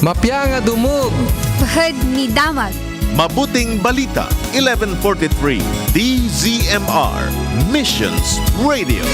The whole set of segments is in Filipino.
Mapya nga dumog. Pahad ni Damag. Mabuting Balita, 1143 DZMR Missions Radio.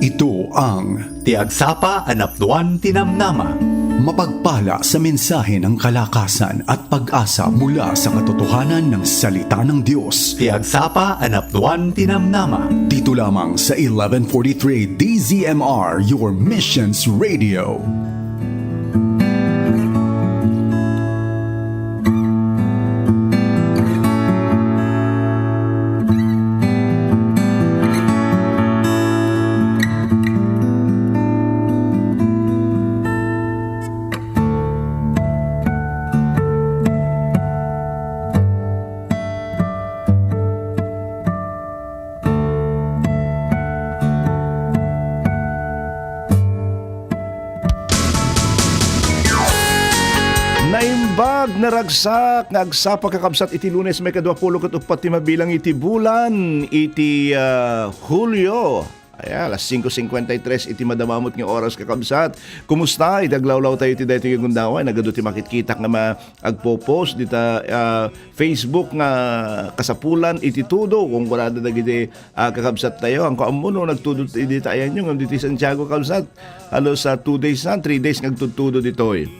Ito ang Tiagsapa Anapduan Tinamnama. mapagpala sa mensahe ng kalakasan at pag-asa mula sa katotohanan ng salita ng Diyos. Tiagsapa Anapduan Tinamnama. Dito lamang sa 1143 DZMR, your Missions Radio. Naimbag na ragsak nga agsapa kakabsat iti Lunes may kadwapulo ket upat ti mabilang iti bulan iti Hulyo. Ay, alas 5:53 iti madamamot nga oras kakabsat. Kumusta? Idaglawlaw tayo iti dayto nga gundaway. Nagado ti makikita nga agpo-post dita Facebook nga kasapulan iti tudo kung kurada dagiti kakabsat tayo. Ang kaamuno nagtudo iti ayan nyo ngam diti Santiago kakabsat. Halos sa 2 days na, 3 days nagtutudo dito eh.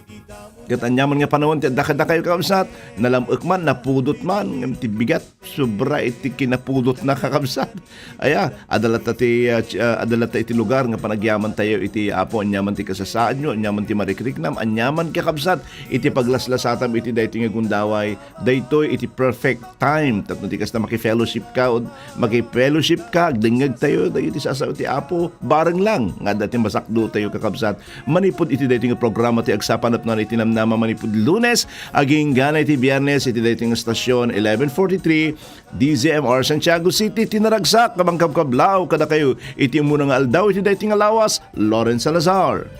Kat anyaman nga panahon ti dakada kayo kakabsat, nalamok man, napudot man, ngam ti bigat, sobra iti kinapudot na kakabsat. Aya, adalata iti lugar nga panagyaman tayo iti apo, anyaman ti kasasaan nyo, anyaman ti marikriknam, anyaman kakabsat, iti paglaslasatam iti dayto nga gundaway, daytoy iti perfect time. Tapno ti kas na makifellowship ka, o makifellowship ka, dingag tayo, dayo iti sasaw iti apo, bareng lang, nga dati masakdo tayo kakabsat. Manipod iti dayto nga programa ti agsapan at na iti nama manipud Lunes aging gana iti Biyernes iti dating stasyon 1143 DZMR Santiago City tinaragsak kabang kabkablaw kada kayo iti munang aldaw iti dating alawas Lawrence Salazar.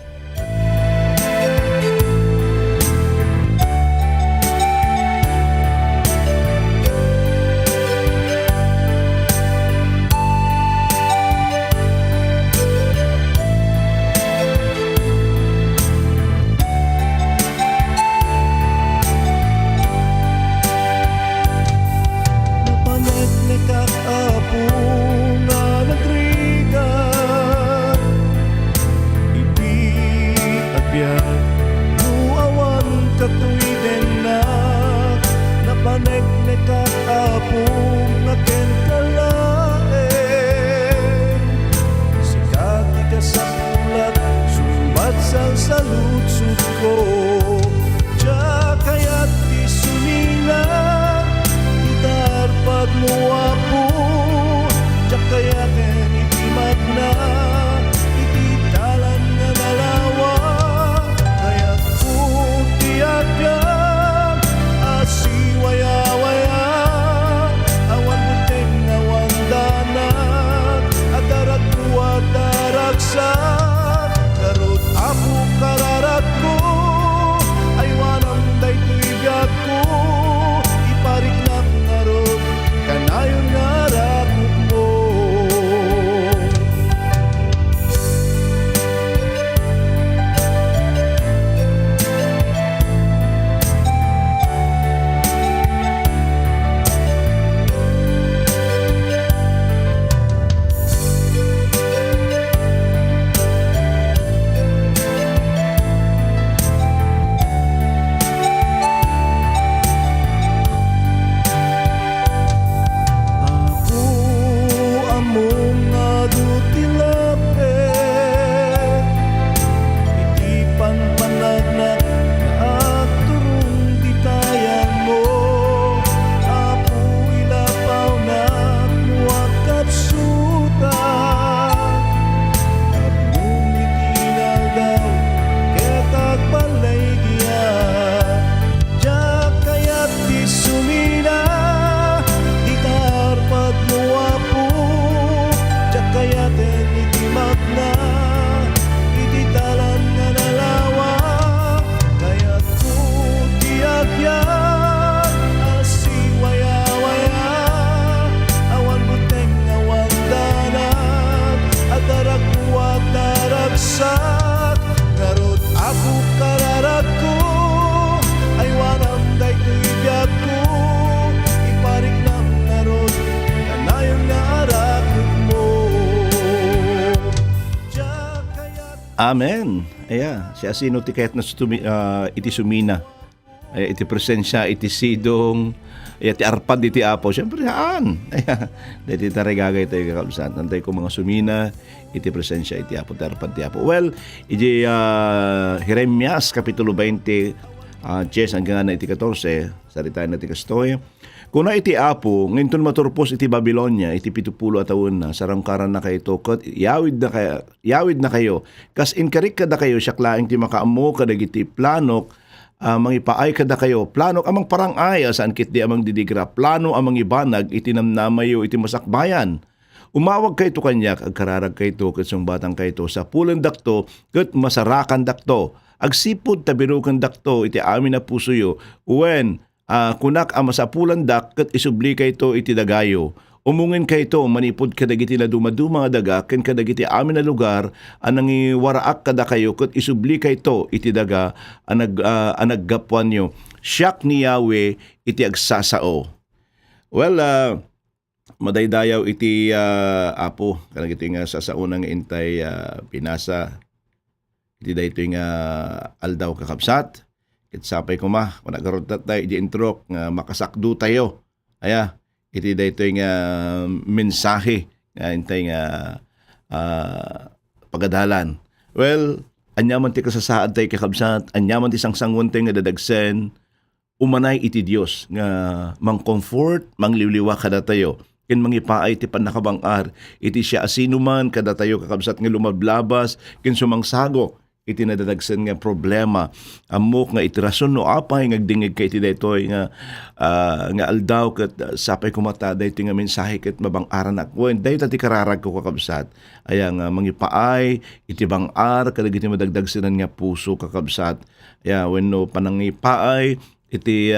Amen. Siya sino ti kahit na iti sumina. Iti presensya, iti sidong, ti arpad, iti apo. Siyempre, saan? Dito tarigagay tayo kakabsat. Nantay ko mga sumina, iti presensya, iti apo, ti arpad, ti apo. Well, iti Jeremias, Kapitulo 20, Ches, hanggang na iti 14, saritain na iti kastoy. Kuna iti apo, ngayon maturpos iti Babylonia, iti 70 atawon na, sarangkaran na kayo to, yawid na kayo. Kas inkarik kada kayo, siyaklaing ti makaamo, kadag iti planok, mangipaay kada kayo, planok amang parangay, saan kit di amang didigra, plano amang ibanag, iti namnamayo, iti masakbayan. Umawag kayo to kanyak, agkararag kayo to, katsong batang kayo to, sa pulan dakto, kat masarakan dakto, agsipod tabirukan dakto, iti amin na puso yo, when, kunak ama sa pulandak ket isubli kay to iti dagayo. Umungin kay to manipod kadagiti na dumaduma daga ken kadagiti amin na lugar anang waraak kada kayo ket isubli kay to iti daga anaggapwan nyo. Siak ni Yahweh iti agsasao. Well, madaydayaw iti apo kadagiti nga sasaunang intay pinasa iti daytoy nga aldaw kakabsat. Sapay ko kung nagarotat tayo, iti intro, makasakdo tayo. Iti dito yung mensahe, intay nga pagadalan. Well, anyaman ti kasasaad tayo kakabsat, anyaman ti sangsangon tayo nga dadagsen, umanay iti Diyos, nga mang-comfort, mangliwliwa kada tayo. Ken mangipaay ti panakabangar, iti siya asinuman kada tayo kakabsat nga lumablabas, ken sumangsago, iti nadadagsan nga problema amok nga itirason no apay ngagdingig kay iti daytoy nga aldaw ket sapay kumata daytoy nga mensahe ket mabang-aran akwen dayta ti kararag ko kakabsat nga mangipaay iti bang-ar kadagiti madagdagsanan nga puso kakabsat wenno panangipaay iti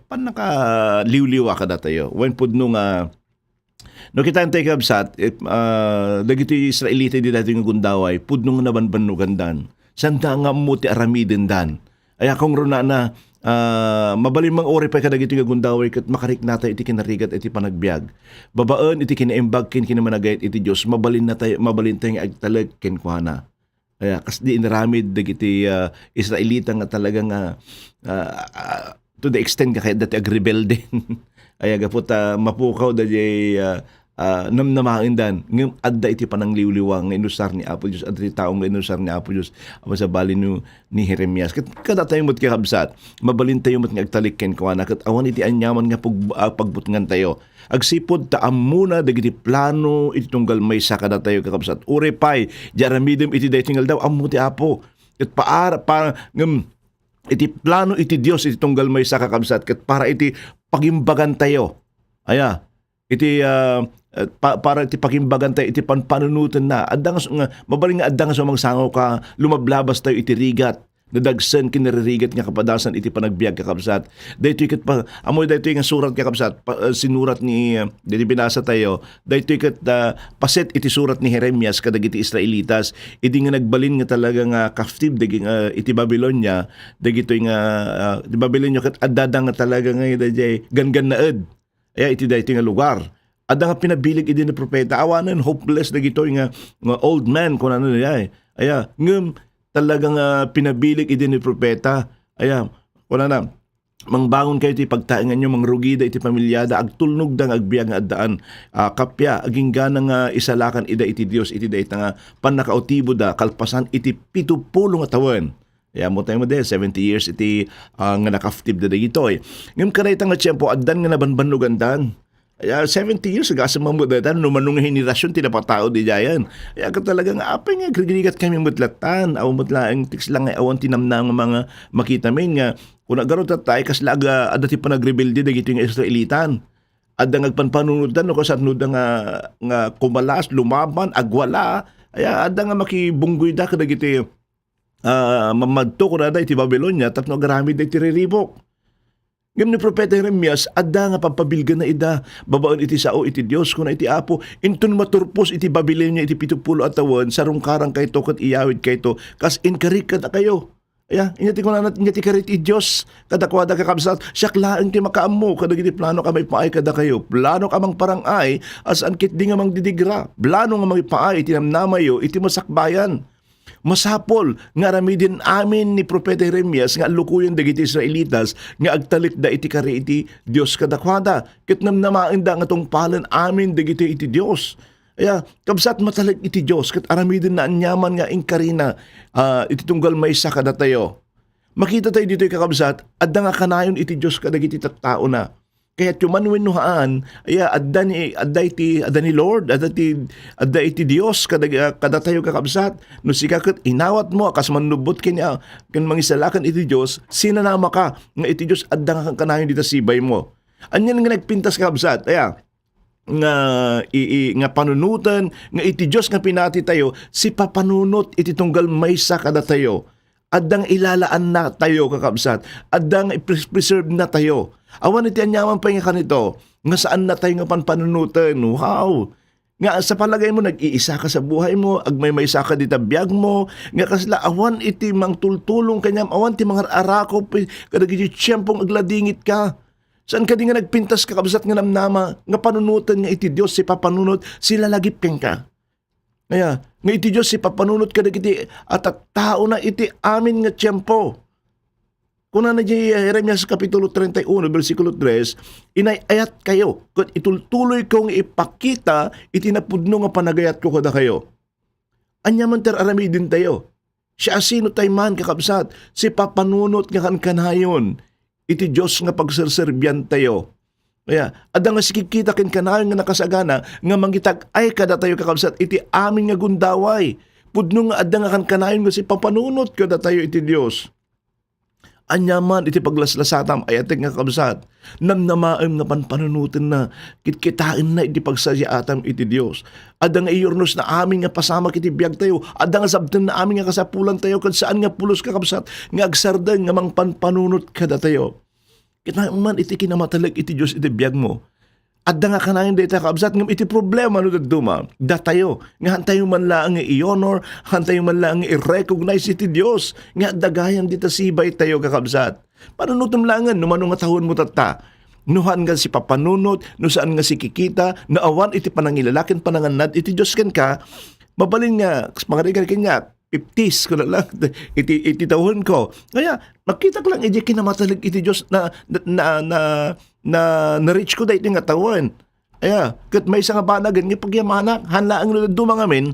panakaliwliwa kada tayo wen pudno nga no kita antay kabsat, dagiti Israelita di dati nga gundaway, pudnong nabanbanugan dan. Sanda nga mo ti aramiden dan. Kung runa na, mabaling mang ori pa kadagiti nga gundaway kat makarik na tayo iti kinarigat iti panagbiag. Babaan iti kinaimbag kin kinamanagayat iti Diyos, mabalin tayo nga agtalag kin kuhana. Kas di inaramid dagiti Israelita nga talagang to the extent ka kaya dati agrebelde. Gapot mapukaw dati namnamain dan ngem adda iti panangliwliwang nga inusar ni Apo Dios adda iti taong nga inusar ni Apo Dios ama sa bali ni Jeremias kada tayo met kakabsat mabalin tayo met nga agtalik ken kuana ket awan iti anyaman nga pagbutngan tayo agsipod taam muna dagiti plano iti tunggal maysa kada tayo kakabsat ure pay jaramidem iti daytingal daw ammo ti Apo ket para ngem iti plano iti Dios iti tunggal maysa kakabsat ket para iti pagimbagan tayo iti para iti pakimbagan tayo iti panunutan na adda nga mabaling nga adda nga sumangsangaw ka lumablabas tayo iti rigat nadagsen kinaririgat nga kapadasan iti panagbiag kakabsat daytoy ket amoy daytoy nga surat kakabsat sinurat ni dili binasa tayo daytoy ket paset iti surat ni Jeremias kadagiti Israelitas idi nga nagbalin nga talaga nga captive iti Babylonia dagitoy nga di Babylonia ket adda nga talaga nga dayjay gangan naed iti daytoy nga lugar adda nga pinabilig idi ni propeta awanen hopeless dagitoy nga old man kun ano niya ngem talagang pinabilig idi ni propeta wala na mangbangon kayo iti pagtaingan nyo mangrugida iti pamilyada agtulnog dang agbiag nga addaan kapya aging ganang isalakan ida iti Dios iti dayta nga panakautibo da kalpasan iti 70 nga tawen mo tayo mo 70 years iti nga nakaftib da dagitoy ngem kanayta nga tiyempo addan nga nabanbanugan dan 70 years agasam mo datan numanong henerasyon tinapatao di jayan talaga nga apay nga grigigat kami mutlatan aw mutlaeng tiks lang ay awan tinamnang mga makita men nga kun agarot tatay kas laga adda ti panagrebelde dagiti nga Israelitan adda ngagpanpanunudan no kasatnud nga kumalas lumaban agwala adda nga makibunggoy da kadagiti mamadto kunada iti Babylonia tapno agarami da iti riribok ngem ni propeta Jeremias adda nga pampabilgan na ida babaan iti sao iti Dios kuna iti Apo inton maturpos iti Babylonia iti 70 atawon sarungkarang kayto ket iyawid kayto kas inkarik kada kayo inyati ko na inyati karit iti Dios kada kuada kakabsat siaklaeng ti makaammo kadagiti plano ka may paay kada kayo plano ka mang parangay asan kit di nga mang didigra plano nga may paay iti namnamayo iti masakbayan Masapol nga ramidin amin ni Propeta Jeremias nga lukuyon dagiti Israelitas nga agtalik da iti kari iti Dios kadakwada. Ket namnamaen da nga tong palan amin dagiti iti Dios. Aya, kabsat matalik iti Dios ket aramidin na anyaman nga inkarina iti tunggal maysa kada tayo. Makita tayo dito kakabsat adda nga kanayon iti Dios kadagiti tattao na. Kaya tumanwin nuhaan, adda ni Lord, adda iti Dios kada tayo kakabsat. No sikakat inawat mo akas manlubot kanya ken mangisalakan iti Dios, sinanama ka nga iti Dios adda nga kanayon dita sibay mo. Anyan nga nagpintas kakabsat. Nga panunutan nga iti Dios nga pinati tayo, si papanunot iti tunggal maysa kada tayo. Addang ilalaan na tayo kakabsat, addang i-preserve na tayo. Awan iti anyaman pa nga kanito, nga saan na tayo nga panpanunutan. Wow! Nga sa palagay mo, nag-iisa ka sa buhay mo, agmay-maysa ka dita biyag mo, nga kasla awan iti mang tultulong kanyam, awan iti mga arakop, kadagiti tiyempong agladingit ka. Saan ka di nga nagpintas kakabsat nga namnama, nga panunutan nga iti Diyos, si papanunot, sila lagip keng ka. Nga iti Diyos, si papanunot ka dagiti at tao na iti amin nga tiyempo. Kung na Jeremias Kapitulo 31, versikulo 3, inayayat kayo, kung itultuloy kong ipakita, itinapudno nga panagayat ko kada kayo. Anyaman ter aramidin tayo. Siya sino tayo man kakabsat, si papanunot nga kanayon, iti Diyos nga pagserserbyan tayo. Kaya, adda nga sikikita ken kanayon nga nakasagana, nga mangitag ay kada tayo kakabsat, iti amin nga gundaway. Pudno nga adda nga kanayon nga si papanunot kada tayo iti Diyos. Anyaman iti paglaslasatam ay ating nga kabsat, namnamaem nga panpanunutin na, kitkitain na iti pagsasyatam iti Diyos. Adda nga iyornos na amin nga pasama iti biyag tayo, adda nga sabten na amin nga kasapulan tayo, kad saan nga pulos ka kabsat, nga agsardan nga mang panpanunot kada tayo. Kitnaman iti kinamatalag iti Diyos iti biyag mo. Adda nga kanayon dita kabsat ngam iti problema no daduma. Datayo nga hantayo man laang i-honor, hantayo man laang i-recognize iti Dios nga dagayan dita sibay tayo kakabsat. Panunutom langan no manong nga tahon mo tata. Nuhan nga si papanunot, no saan nga si kikita, no awan iti panangilalakin pananganad iti Dios ken ka. Mabalin nga makarigan kanya 50s ko na lang iti tahon ko. Kaya makita ko lang iti kinamatalag iti Dios na reach ko dahil nga tawan. Kat may isang banag, nga pagyamanak, hanlaang dumang amin,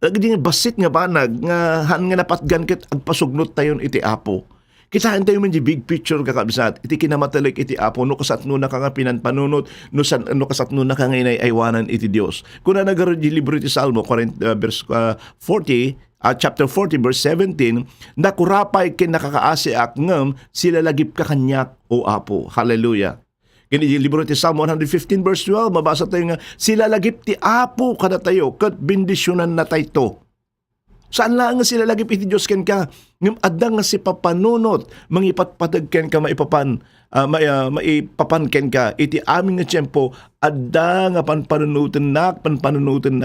di basit nga banag, nga han nga napatgan kat agpasugnot tayon iti apo. Kitaan tayo man di big picture kakabsat, iti kinamatalig iti apo, no kasatno na ka nga pinanpanunot, no kasatno na ka nga inayaywanan iti Diyos. Kung na nagaro di libro iti Salmo, chapter 40, verse 17, nakurapay kin nakakaasiak ngam, sila lagip ka kanyak, o apo. Hallelujah. Kini libro iti Psalm 115, verse 12, mabasa tayo nga, sila lagip ti apo kada tayo, kat bindisyonan na tayo. Saan lang nga sila lagip iti Diyos ken ka? Ngam adda nga si papanunot, mangipatpadag ken ka maipapan ken ka. Iti aming nga tiyempo, adda nga panpanunutin na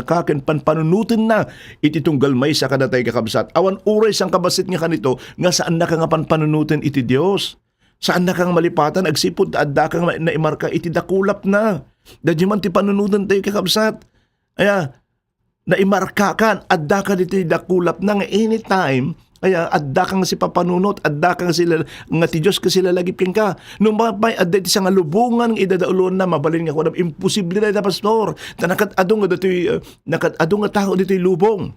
ka, ken panpanunutin na, iti tunggal may sa kadatay kakabsat. Awan uray sang kabasit nga kanito, nga saan na ka nga panpanunutin iti Diyos. Saan na kang malipatan, agsipod, adda kang naimarka, iti dakulap na. Dadya man ti panunutin tayo kakabsat. Naimarka kan, adda ka dito dakulap na nga anytime, kaya adda kang si papanunot, adda kang sila, nga ti Diyos ka sila lagip ken ka. Nung may adda ti sa nga lubungan, idadaulon na, mabalin nga ko na, imposible na pastor, na nakatadong nga tao dito lubong.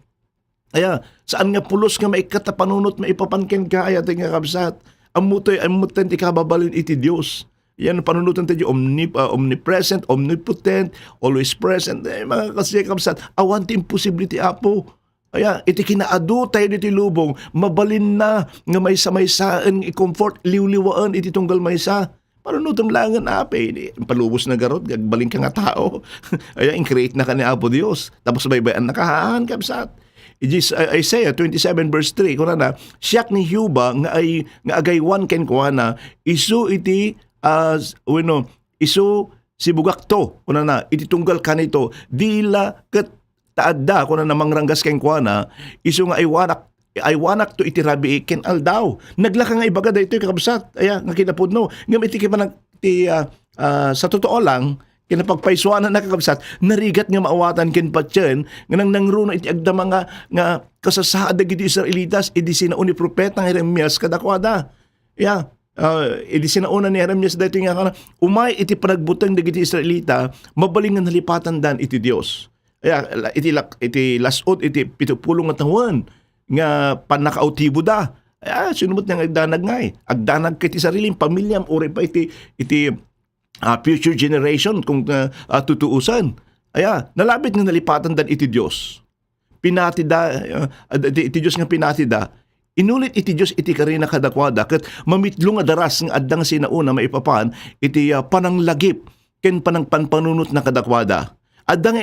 Kaya, saan nga pulos nga maikatapanunot, maipapanken ka, ay ating nga kabsat, amutan ti kababalin iti Diyos. Yan, panunutan tayo, omnipresent, omnipotent, always present. Mga kasikapsat, awan ti imposibility apo. Kaya, iti kinaadu tayo dito lubong, mabalin na, nga may saan i-comfort, liwliwaan, iti tunggal maysa. Panunutan langan ape, palubos na garot, gagbaling ka nga tao. Kaya, in-create na ka ni Apo Diyos. Tapos baybayan na kahaan, kapsat. Isaiah 27 verse 3, kuna na, siyak ni Huba, nga agaywan ken kuana, isu iti, iso si bugakto kuna na iti tunggal kanito dila ket taadda kuna na mangranggas ken kuana iso nga aywanak to iti rabi ken aldaw naglaka nga ibaga daytoy kakabsat nga kinapudno ngem iti kimanag ti sa totoo lang kinapagpaisuanan na kakabsat, narigat nga maawatan ken patyen, nga nang nangruna iti agda mga nga kasasaad dagiti Israelitas, idi sinauni propeta nga Jeremias kadakwada. Idi sinauna ni Jeremias dito nga kana, umay iti panagbutang dagiti Israelita, mabaling nga nalipatan dan iti Dios. Iti lasod, iti 70 nga taon, nga panakautibo da. Sinumot nga agdanag nga agdanag kiti sariling pamilyam, uri pa iti future generation kung tutuusan. Nalabit nga nalipatan dan iti Dios. Pinatida, iti Dios nga pinatida, inulit iti Dios iti karina kadakwada, ket mamitlo nga daras nga addang sinauna maipapan, iti pananglagip, ken panangpanpanunot na kadakwada. Adang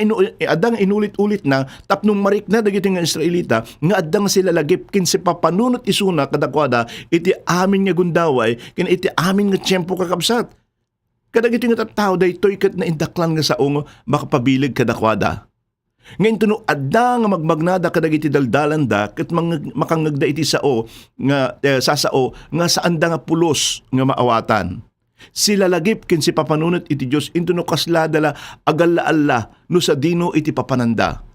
inulit-ulit na tapnong marik na dagiti nga Israelita nga adang sila lagip kin si papanunot isuna kadakwada iti amin nga gundaway ken iti amin nga tiyempo kakabsat. Kadagiti nga tattao daytoy ket na indaklan nga saong makapabilig kadakwada. Ngayon tuno adda nga magmagnada kadagiti daldalan da ket makangagda iti sao nga sasao nga saan da nga pulos nga maawatan. Sila lagip ken si papanunot iti Dios into no kasladala agalla-alla no sa dino iti papananda.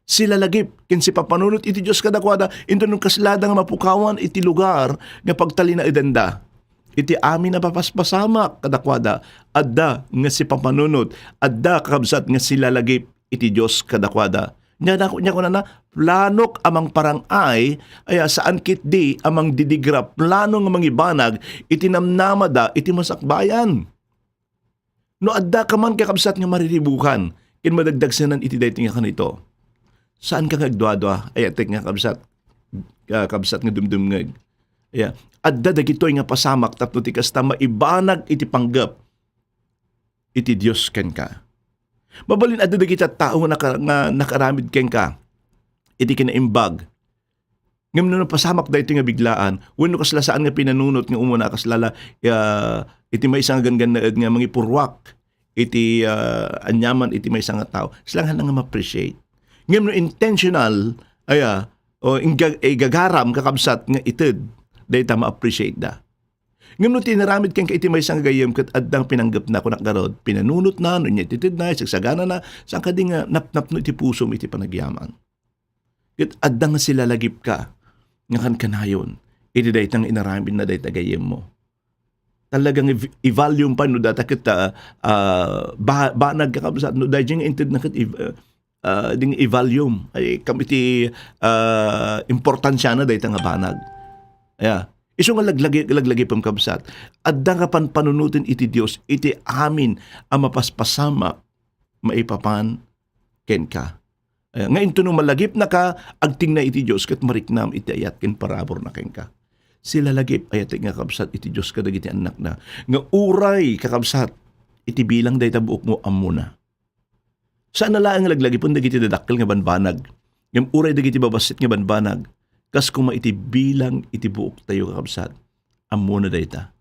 Sila lagip ken si papanunot iti Dios kadakwada into no kaslada nga mapukawan iti lugar nga pagtalina idenda. Iti amin na papaspasamak kadakwada adda nga si papanunot, adda kakabsat nga sila lagip iti Dios kadakwada. Nya ko na planok amang parangay saan kitdi amang didigra plano nga mangibanag iti namnamada iti masakbayan. No adda ka man kakabsat nga mariribukan ken madagdag sanan iti daytoy nga kanito. Saan ka ngagduadwa tek nga kabsat nga dumdumngeg. Adda dagitoy nga pasamak tapno ti kasta maibanag iti panggap iti Dios ken ka. Mabalin adda dagiti tao nga nakaramid ken ka iti kinaimbag. Ngem no pasamak daytoy nga biglaan, wenno kasla saan nga pinanunot nga umuna kaslala iti maysa nga gangan nga mangipurwak iti anyaman iti maysa nga tao. Sila nga ma-appreciate. Ngem no intentional gagaram kakabsat nga ited dayta ma-appreciate da. Ngam no tinaramid ken iti maysa nga gayem ket addang pinanggep na kunak garod, pinanunot na no nya titid na sagsagana na saan ka di nga napnap no iti pusom iti panagyaman. Ket addang sila lagip ka nga kan kanayon iti daytang inaramid na dayta gayem mo. Talagang i-volume pa no data ket banag kakabsat no dayjing inted na ket ding i-volume ay kam iti importansya na dayta nga banag. Iso nga laglagi pamkabsat. Adda nga panunutin iti Dios iti amin ang mapaspasamak maipapan ken ka. Ngayon to nung malagip na ka agting na iti Dios ket mariknam iti ayat ken parabor na ken ka. Sila lagip ayat nga kabsat iti Dios kadagiti anak na nga uray kakabsat iti bilang dayta buok mo amuna. Saan na laang laglagipon dagiti dadakkel nga banbanag. Ngem uray dagiti babasit nga banbanag. Kas kuma iti bilang iti buok tayo kakabsat, amo na dayta.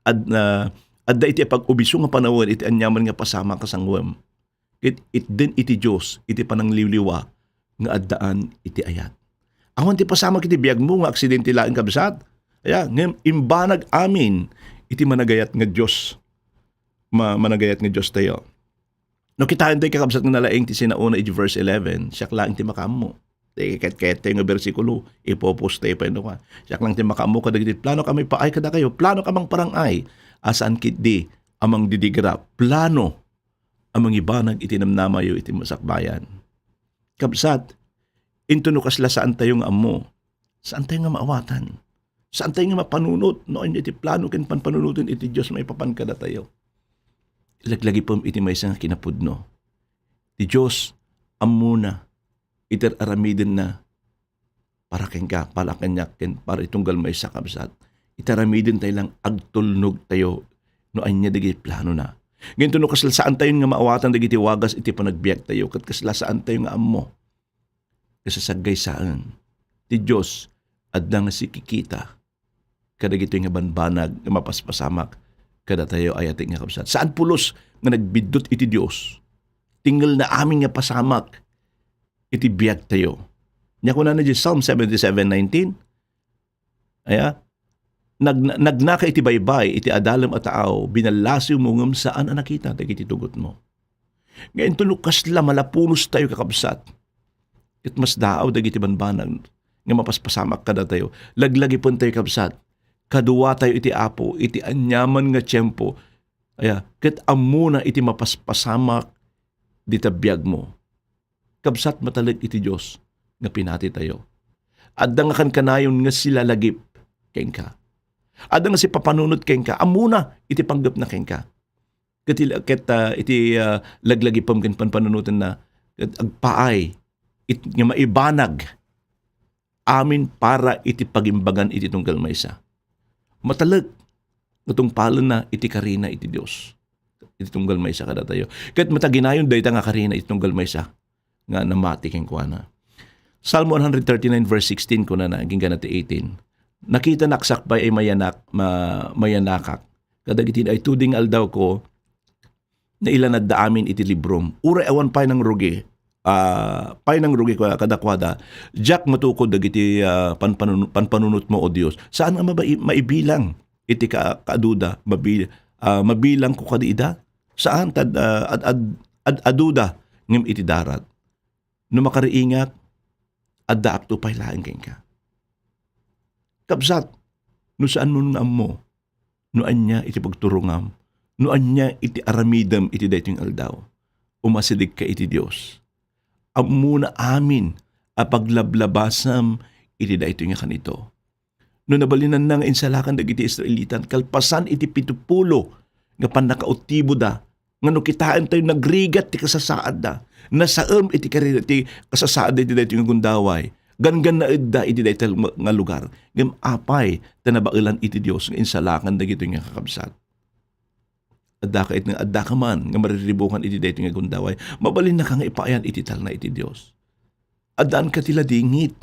Adda iti pag-ubiso nga panawon iti anyaman nga pasama kasangwem. It din iti Diyos, iti panangliwliwa nga addaan iti ayat. Awan ti pasama iti biyag mo nga aksidente laing kabsat. Ngem imbanag amin iti managayat nga Diyos. Managayat nga Diyos tayo. No kitaan tayo kakabsat nga nalaing ti sinauna iti verse 11, siyak laing ti makamo. Kahit tayo nga versikulo, ipopost tayo pa ino ka. Siyak lang ti makamo kadagiti plano kami paay kada kayo. Plano kamang parangay. Asaan kitdi amang didigra. Plano amang ibanag iti namnamayo iti masakbayan. Kabsat, into no kasla saan tayo nga amo. Saan tayo nga maawatan. Saan tayo nga mapanunot. Noon iti plano ken panpanunutin iti Diyos may papankada tayo. Ilaglagi po iti may isang kinapudno. Ti Diyos amuna iter aramidin na para ken ka, para kanyak ken para itunggal may sakabsat. Itaramidin tayo lang agtulnog tayo no anya dagiti plano na. Ganito no kaslasaan tayo nga maawatan dagiti wagas iti panagbiag tayo ket kaslasaan tayo nga ammo. Kasasagay saan ti Dios adda nga sikikita kadagito nga banbanag nga mapaspasamak kada tayo ayati nga kabsat. Saan pulos nga nagbidot iti Dios? Tingal na amin nga pasamak iti biag tayo. Nya ko na Psalm 77:19. nagnaka iti baybay, iti adalam at tao, binalasiw mo ngam saan ang nakita, dagiti tugot mo. Ngayon tulukas la malapunos tayo kakabsat. Ket mas daaw dagiti banbanag, nga mapaspasamak kada tayo. Laglagi pun tayo kabsat. Kaduwa tayo iti apo, iti anyaman nga tiyempo. Ket amuna iti mapaspasamak di tabiyag mo. Kabsat matalag iti Diyos nga pinati tayo. Adda nga kan kanayon nga sila lagip ken ka. Adda nga si papanunot ken ka, amuna iti panggap na ken ka. Ket iti laglagi pam ken panpanunutan na agpaay nga maibanag amin para iti pagimbagan iti tunggal maysa. Matalag ngatong palan na iti karina iti Dios. Iti tunggal maysa kada tayo. Ket mataginayon dayta nga karina iti tunggal maysa nga namati ken kuana. Psalm 139 verse 16 kuna na ginggan ti 18. Nakita naksakbay ay mayanakak. Kadagiti ay tuding aldaw ko na ilanad da amin iti librom. Uray awan pay ng rugi. Pay ng rugi ko kadakwada. Jack matukod dagiti panpanunot mo o Dios. Saan nga maibilang iti kaaduda mabilang ko kadiida? Saan aduda ngem iti darat? No makariingat adda akto pay laeng ken ka. Kabsat no saan mo nga mo no anya iti pagturungam no anya iti aramidam iti daytoy aldaw. Umasidig ka iti Dios. Amuna amin a paglablabasam iti daytoy nga kanito. No nabalinan na nga insalakan dagiti Israelitan kalpasan iti 70 nga panakautibo da nga no kitaan tayo nagrigat ti kasasaad da nasaem iti karina ti kasasaad iti daytoy nga gundaway gangan na edda iti daytoy nga lugar ngem apay tanabailan iti Dios nga insalakan dagiti nga kakabsat. Adda ka man nga mariribukan iti daytoy nga gundaway mabalin na ka nga ipaayan iti tal na iti Dios. Addaan ka tila dingit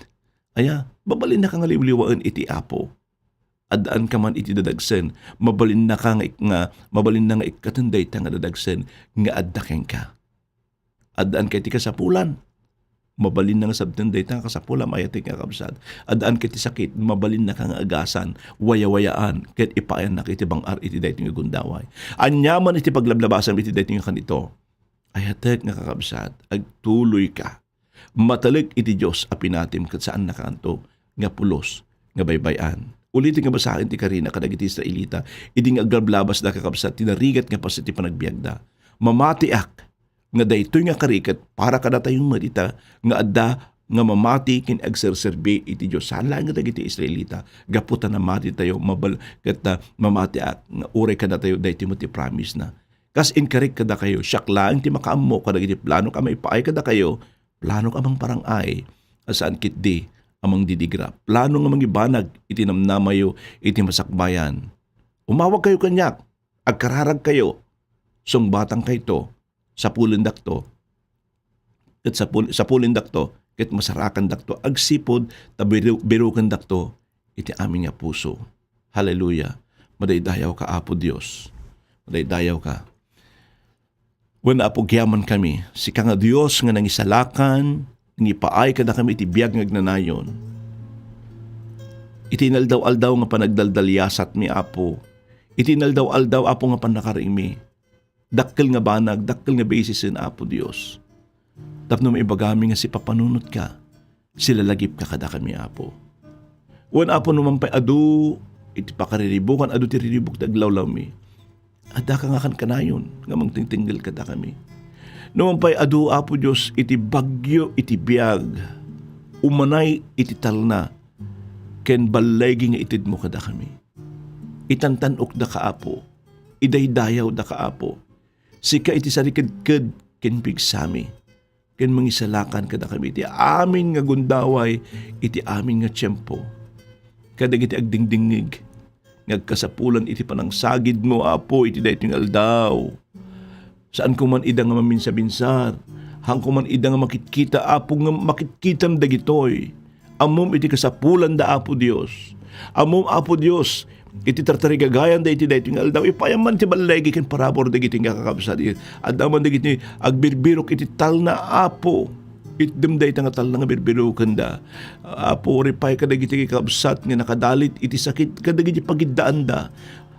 mabalin na ka nga liwliwaan iti apo. Addaan ka man iti dadagsen mabalin na nga ikatanday ta nga dadagsen nga adda ken ka. Addaan ka iti kasapulan mabalin na nga sabtenday ta nga kasapulan mayati nga kabsat. Addaan ka iti sakit mabalin na ka nga agasan wayawayaan ket ipaayan na iti bangar iti daytoy nga gundaway. Anyaman iti paglablabasan iti daytoy nga kanito. Ayatek nga kakabsat agtuloy ka. Matalag iti Dios a pinatim ket saan nakanto nga pulos nga baybayan. Ulitin nga basahin ti karina kadagiti Israelita idi nga aglablabas da kakabsat tinarigat nga pas iti panagbiagda. Mamatiak nga daytoy nga kariket para kada tayong madita nga adda nga mamati kin agserserbi iti Dios. Sala nga dagiti Israelita gaputan na mati tayo ket mamatiak nga uray kada tayo daytoy mo ti promise na. Kas inkarik kada kayo syaklaan ti makaammo kadagiti plano ka maipaay kada kayo plano amang parangay asaan kitdi amang didigra. Plano nga mangibanag iti namnamayo iti masakbayan. Umawag kayo kanyak, agkararag kayo, sungbatang kayto, sa pulindak to, ket sa pulindak to, ket masarakan dakto, agsipod, tabirukan dakto, iti amin nga puso. Hallelujah. Madaydayaw ka, Apo Dios. Madaydayaw ka. When apogyaman kami, si ka nga Dios nga nangisalakan, nangipaay kada kami iti biyag nga agnanayon. Itinaldaw-aldaw nga panagdaldalyasat mi Apo. Itinaldaw-aldaw Apo nga panakarimmi. Dakkel nga banag, dakkel nga basisen Apo Dios. Tapno maibagami nga si papanunot ka, sila lagip ka kada kami Apo. When Apo numampay adu, iti pakariribukan adu ti riribuk daglawlaw mi. Adda ka nga kan kanayon, nga mangtingtinggal kada kami. Numampay adu Apo Dios, iti bagyo, iti biyag, umanay iti talna, ken balegi nga itid mo kada kami. Itantanok da ka Apo, idaydayaw da ka Apo, sika iti sarikid-kid ken pigsami, ken mangisalakan kada kami, iti amin nga gundaway, iti amin nga tiyempo, kadag iti agdingdingnig, ngagkasapulan iti panangsagid mo Apo, iti daytoy aldaw. Saan ko man ida nga maminsa-binsar, hang ko man ida nga makitkita Apo nga makitkitam dagitoy. Amom iti kasapulan da Apo Dios. Amom Apo Dios, iti tartarigagayan da iti daytoy aldaw. Ipayaman ti balay ken parabor dagiti nga kakabsat. Adaman dagiti agbirbirok iti tal na Apo. Itdem day tangatal nga birbirukan da. Apo ripay kadagiti kabsat nga nakadalit iti sakit kadagiti pagiddaan da.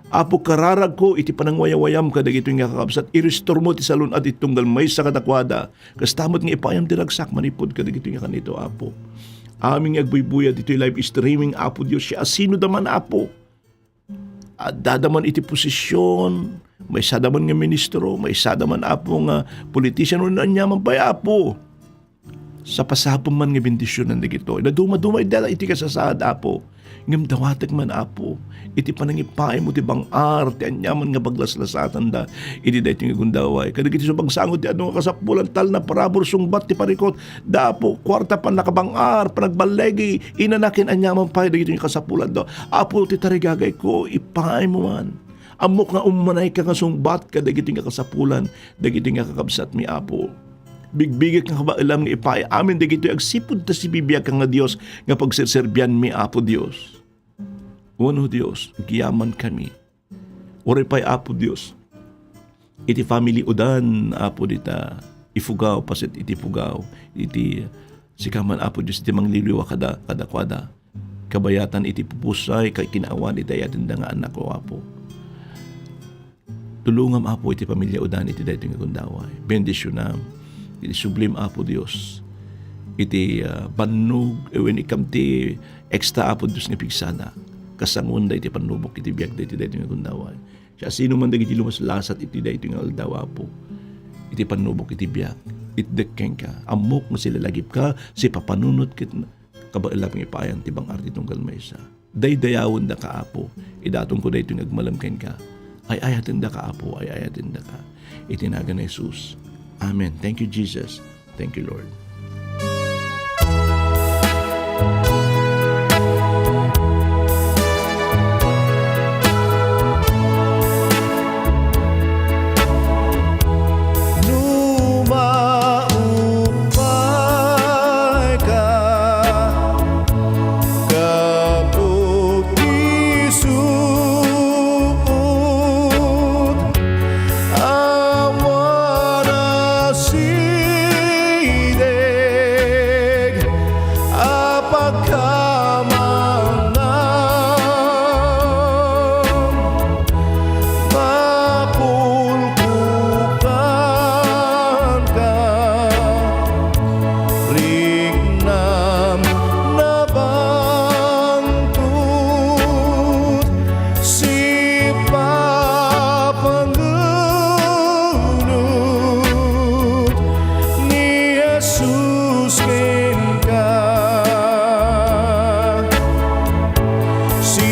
Apo kararag ko iti panangwayawayam kadagito nga kakabsat i-restore mo ti salon at itunggal may sa kadakwada. Kastamot nga ipayam diragsak manipod kadagito nga kanito Apo. Aming agbuybuya dito live streaming Apo Dios siya sino daman Apo. At dadaman iti posisyon, may sadaman nga ministro, may sadaman Apo nga politician o nanyaman pa Apo. Sa pasapong man nga bendisyon ng digito. Naduma-dumay dala iti kasasad, Apo. Ngam dawatag man, Apo. Iti panangipay mo ti bangar, ti anyaman nga baglaslasatan da. Iti da iti nga gundaway. Kadagiti sa bangsangot ti ano nga kasapulan tal na parabor sungbat ti parikot. Da, Apo, kwarta pan nakabangar, panagbalegi, inanakin anyaman pa dagiti nga kasapulan da. Apo, ti tarigagay ko, ipay mo man. Amok nga umanay ka nga sungbat ka dagiti nga kasapulan, dagiti nga kakabsat mi, Apo. Bigbigit nga kabailam nga ipay amin dagito agsipod ta si bibiyag ka nga Dios nga pagserserbian mi Apo Dios. Uno Dios, giyaman kami. Ore pay Apo Dios. Iti family udan Apo dita ifugaw pasit iti fugaw iti sikaman Apo Dios iti mangliliwa kadakwada. Kabayatan iti pupusay kay kinaawan iti atin da nga anak ko Apo. Tulungam Apo iti pamilya udan iti dayto nga gundaway. Bendisyonam. Iti sublim Apo Dios. Iti panug when ikam ti extra Apo Dios nga pigsana. Kasangon da iti panubok iti biag da iti dayto nga gundaway. Siya sino man dagiti lumas lasat iti dayto nga aldaw Apo. Iti panubok iti biag. Itdekken ka. Amok nga sila lagip ka. Si papanunot kit kabailam nga ipayan ti bangar ti tunggal maysa. Daydayawon da ka Apo. Idatong ko dayto nga agmalamken ka. Ay ayatin da ka Apo. Ay ayatin da ka. Itinaga na Jesus. Amen. Thank you, Jesus. Thank you, Lord. Lumaupay ka kapag isuot awan na sideg apagkamanam mapulkukan ka rignam na bangtut si papangunut ni Jesus ken ka si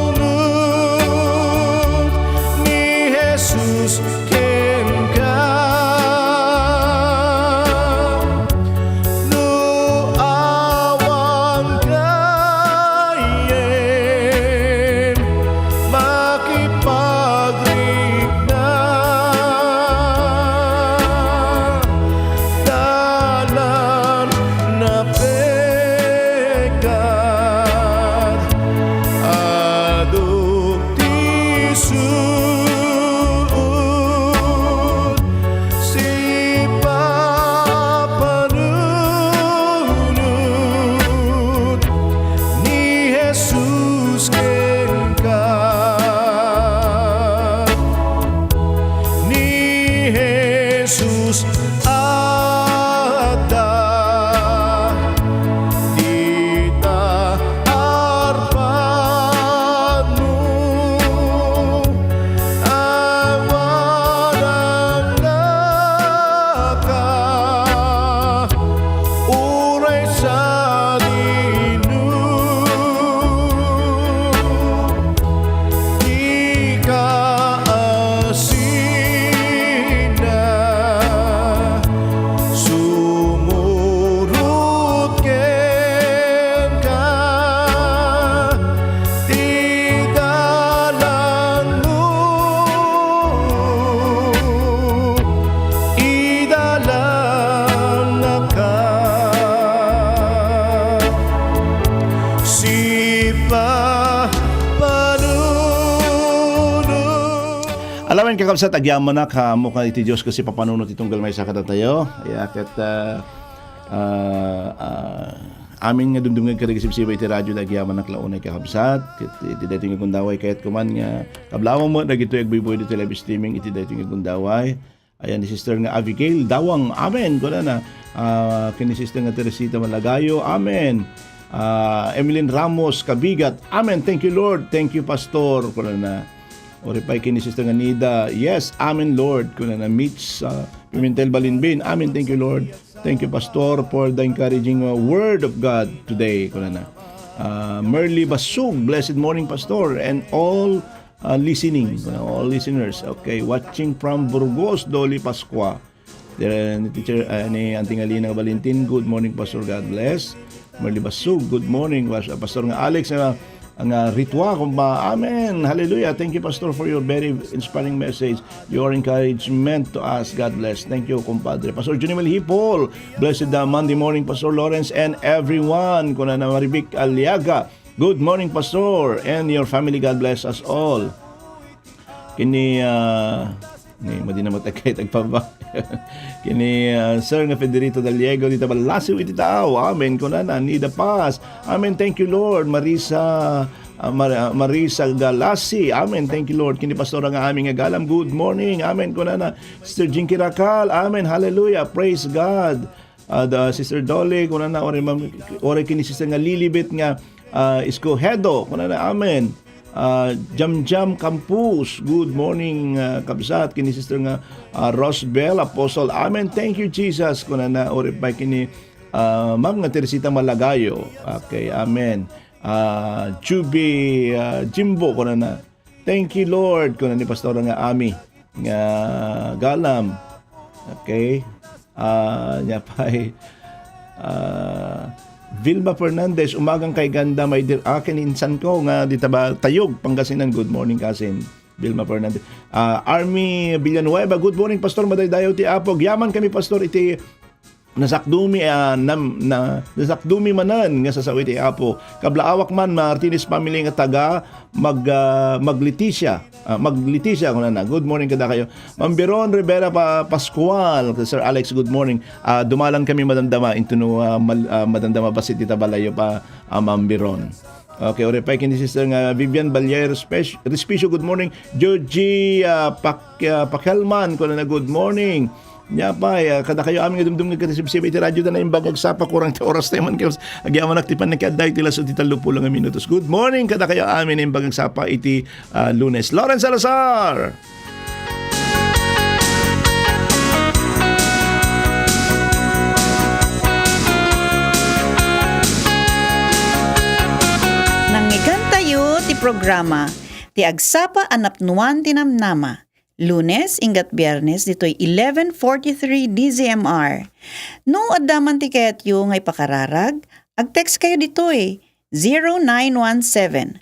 papanunut ni Jesus ken ka luawan kayen makipagrigna dalan na pekat aduk tisuod si papanunut ni Jesus ken ka ni Jesus ada kita arpan mo awan ka uray sa dinu di ka asina kakabsat, agyaman na ka mo ka iti Diyos kasi papanunot itong galmay sa katatayo. Kaya kat amin nga dumdungan ka nagsibsiba iti radyo na agyaman na klaunay kakabsat. Iti dito nga kundaway kahit kuman nga kablawan mo na gito agbiboy dito live streaming iti dito nga kundaway. Ayan ni Sister nga Abigail Dawang, amen. Kuna na kini Sister nga Teresita Malagayo, amen. Emilyn Ramos Kabigat, amen. Thank you Lord, thank you Pastor. Kuna na oripay kini Sister nga Nida, yes, amen Lord. Kuna na Mitch Pimentel Balinbin, amen. Thank you Lord, thank you Pastor for the encouraging word of God today. Kuna na Merly Basug, blessed morning Pastor, and all listening, all listeners. Okay, watching from Burgos, Dolly Pascua. Ni teacher ni Auntie Alina Valentin, good morning Pastor, God bless. Merly Basug, good morning Pastor nga Alex ang ritwa kumba, amen, hallelujah. Thank you Pastor for your very inspiring message, your encouragement to us, God bless. Thank you kumpadre Pastor Junimel Hipol, blessed Monday morning Pastor Lawrence and everyone. Kuna na Maribik Aliaga, good morning Pastor and your family, God bless us all. Kini ni madi na matagkay tagpaba. Kini Sir nga Federico Daliego dito balasiw iti tao, amen. Kuna na Nida Paz, amen. Thank you Lord. Marisa Galasi, amen. Thank you Lord. Kini Pastor nga aming nga galam, good morning, amen. Kuna na Sister Jinky Rakal, amen, hallelujah, praise God. The Sister Dolly, kuna na ore kini Sister nga Lilibet nga Escohedo, kuna na, amen. Jam Campus, good morning kabsat. Kini Sister nga Rosbel Apostle, amen. Thank you Jesus. Kuna na oripay kini Ma'am nga Teresita Malagayo, okay, amen. Juby Jimbo, kuna na thank you Lord. Kuna ni Pastor nga Ami nga galam, okay. Nya pay Vilma Fernandez, umagang kay ganda may akin insan ko nga dita ba Tayog, Pangasinan, good morning kasin Vilma Fernandez. Army Villanueva, good morning Pastor, madaydayaw ti Apo, yaman kami Pastor iti nasakdumi nasakdumi manan nga sasawi ti Apo, kablaawak man Martinez family nga taga Maglitisya kuna na, good morning kada kayo. Ma'am Biron Rivera Pascual, Sir Alex, good morning. Dumalan kami madandama into madandama basit dita balayo pa Ma'am Biron. Okay, oripay kini Sister nga Vivian Balyer Respicio, good morning. Georgie Pakelman, kuna na, good morning. Nya pa kada kayo aming dumdum nga katisibsib iti radyo na imbagag sapa kurang ta oras tayo man kayo agyaman naktipan nakaday tila so tita 10 nga minutos. Good morning kada kayo amin imbagag sapa iti Lunes. Lawrence Salazar. Nangyigan tayo ti programa ti Agsapa Anapnuan Tinamnama. Lunes, ingat Biyernes, dito'y 11:43 DZMR. No, adaman ti kayat yung ngay pakararag, ag-text kayo dito'y 0917-564